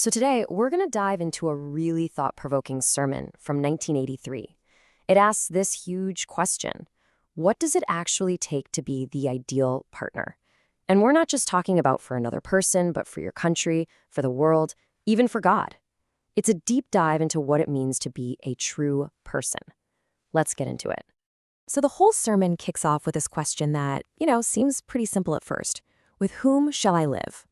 So today, we're going to dive into a really thought-provoking sermon from 1983. It asks this huge question: what does it actually take to be the ideal partner? And we're not just talking about for another person, but for your country, for the world, even for God. It's a deep dive into what it means to be a true person. Let's get into it. So the whole sermon kicks off with this question that, seems pretty simple at first. With whom shall I live?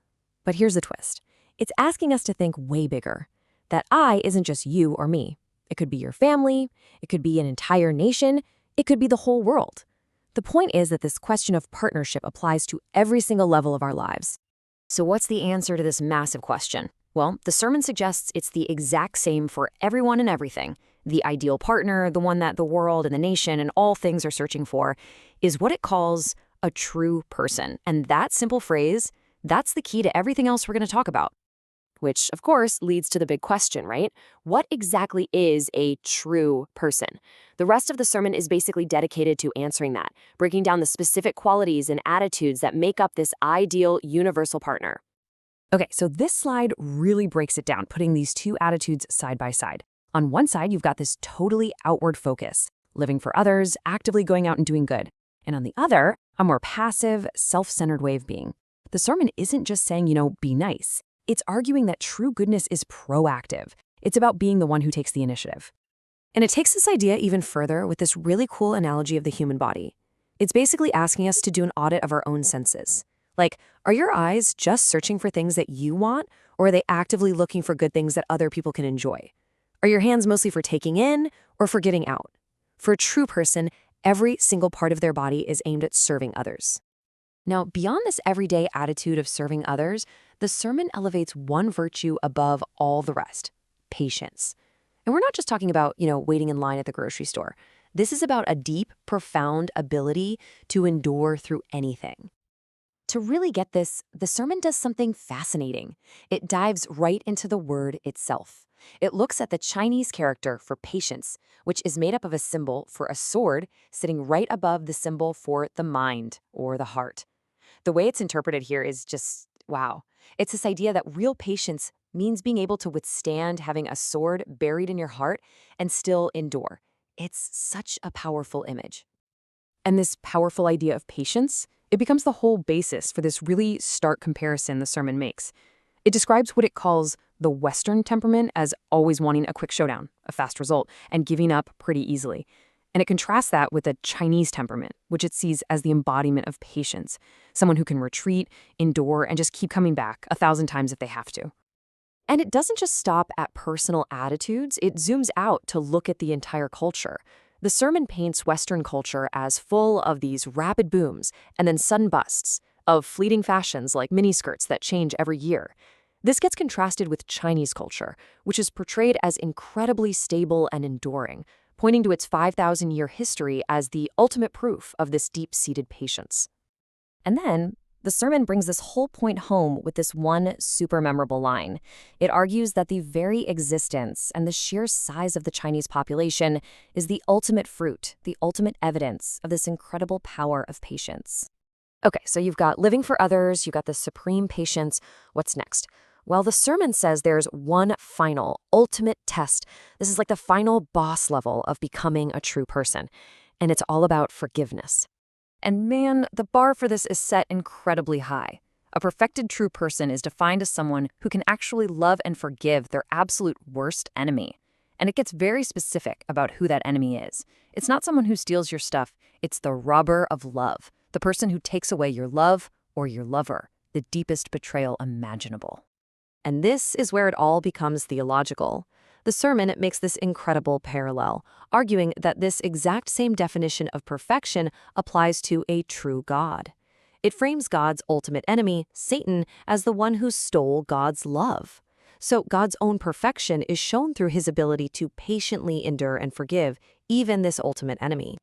But here's the twist. It's asking us to think way bigger. That I isn't just you or me. It could be your family. It could be an entire nation. It could be the whole world. The point is that this question of partnership applies to every single level of our lives. So what's the answer to this massive question? Well, the sermon suggests it's the exact same for everyone and everything. The ideal partner, the one that the world and the nation and all things are searching for, is what it calls a true person. And that simple phrase, that's the key to everything else we're going to talk about. Which, of course, leads to the big question, right? What exactly is a true person? The rest of the sermon is basically dedicated to answering that, breaking down the specific qualities and attitudes that make up this ideal universal partner. Okay, so this slide really breaks it down, putting these two attitudes side by side. On one side, you've got this totally outward focus, living for others, actively going out and doing good. And on the other, a more passive, self-centered way of being. The sermon isn't just saying, be nice. It's arguing that true goodness is proactive. It's about being the one who takes the initiative. And it takes this idea even further with this really cool analogy of the human body. It's basically asking us to do an audit of our own senses. Like, are your eyes just searching for things that you want, or are they actively looking for good things that other people can enjoy? Are your hands mostly for taking in or for getting out? For a true person, every single part of their body is aimed at serving others. Now, beyond this everyday attitude of serving others, the sermon elevates one virtue above all the rest: patience. And we're not just talking about, waiting in line at the grocery store. This is about a deep, profound ability to endure through anything. To really get this, the sermon does something fascinating. It dives right into the word itself. It looks at the Chinese character for patience, which is made up of a symbol for a sword sitting right above the symbol for the mind or the heart. The way it's interpreted here is just, wow. It's this idea that real patience means being able to withstand having a sword buried in your heart and still endure. It's such a powerful image. And this powerful idea of patience, it becomes the whole basis for this really stark comparison the sermon makes. It describes what it calls the Western temperament as always wanting a quick showdown, a fast result, and giving up pretty easily. And it contrasts that with the Chinese temperament, which it sees as the embodiment of patience, someone who can retreat, endure, and just keep coming back 1,000 times if they have to. And it doesn't just stop at personal attitudes, it zooms out to look at the entire culture. The sermon paints Western culture as full of these rapid booms and then sudden busts, of fleeting fashions like miniskirts that change every year. This gets contrasted with Chinese culture, which is portrayed as incredibly stable and enduring, pointing to its 5,000-year history as the ultimate proof of this deep-seated patience. And then, the sermon brings this whole point home with this one super memorable line. It argues that the very existence and the sheer size of the Chinese population is the ultimate fruit, the ultimate evidence of this incredible power of patience. Okay, so you've got living for others, you've got the supreme patience. What's next? Well, the sermon says there's one final, ultimate test. This is like the final boss level of becoming a true person. And it's all about forgiveness. And man, the bar for this is set incredibly high. A perfected true person is defined as someone who can actually love and forgive their absolute worst enemy. And it gets very specific about who that enemy is. It's not someone who steals your stuff. It's the robber of love, the person who takes away your love or your lover, the deepest betrayal imaginable. And this is where it all becomes theological. The sermon makes this incredible parallel, arguing that this exact same definition of perfection applies to a true God. It frames God's ultimate enemy, Satan, as the one who stole God's love. So God's own perfection is shown through his ability to patiently endure and forgive even this ultimate enemy.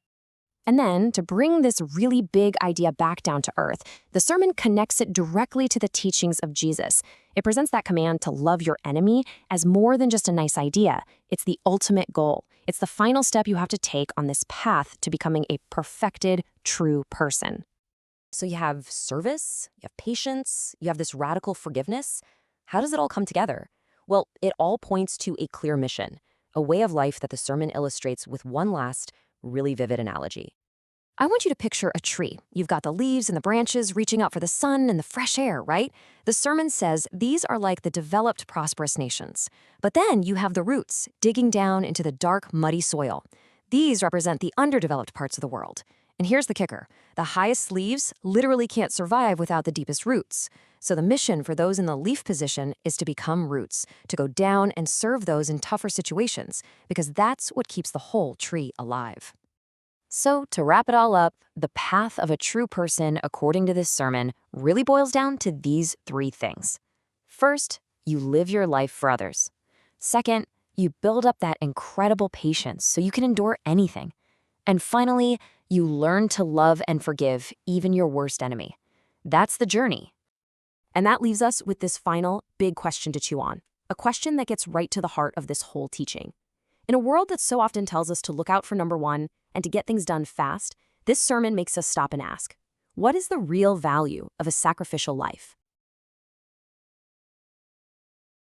And then, to bring this really big idea back down to earth, the sermon connects it directly to the teachings of Jesus. It presents that command to love your enemy as more than just a nice idea. It's the ultimate goal. It's the final step you have to take on this path to becoming a perfected, true person. So you have service, you have patience, you have this radical forgiveness. How does it all come together? Well, it all points to a clear mission, a way of life that the sermon illustrates with one last, really vivid analogy. I want you to picture a tree. You've got the leaves and the branches reaching out for the sun and the fresh air, right? The sermon says these are like the developed, prosperous nations. But then you have the roots digging down into the dark, muddy soil. These represent the underdeveloped parts of the world. And here's the kicker. The highest leaves literally can't survive without the deepest roots. So the mission for those in the leaf position is to become roots, to go down and serve those in tougher situations, because that's what keeps the whole tree alive. So, to wrap it all up, the path of a true person, according to this sermon, really boils down to these three things. First, you live your life for others. Second, you build up that incredible patience so you can endure anything. And finally, you learn to love and forgive even your worst enemy. That's the journey. And that leaves us with this final, big question to chew on, a question that gets right to the heart of this whole teaching. In a world that so often tells us to look out for number one and to get things done fast, this sermon makes us stop and ask, what is the real value of a sacrificial life?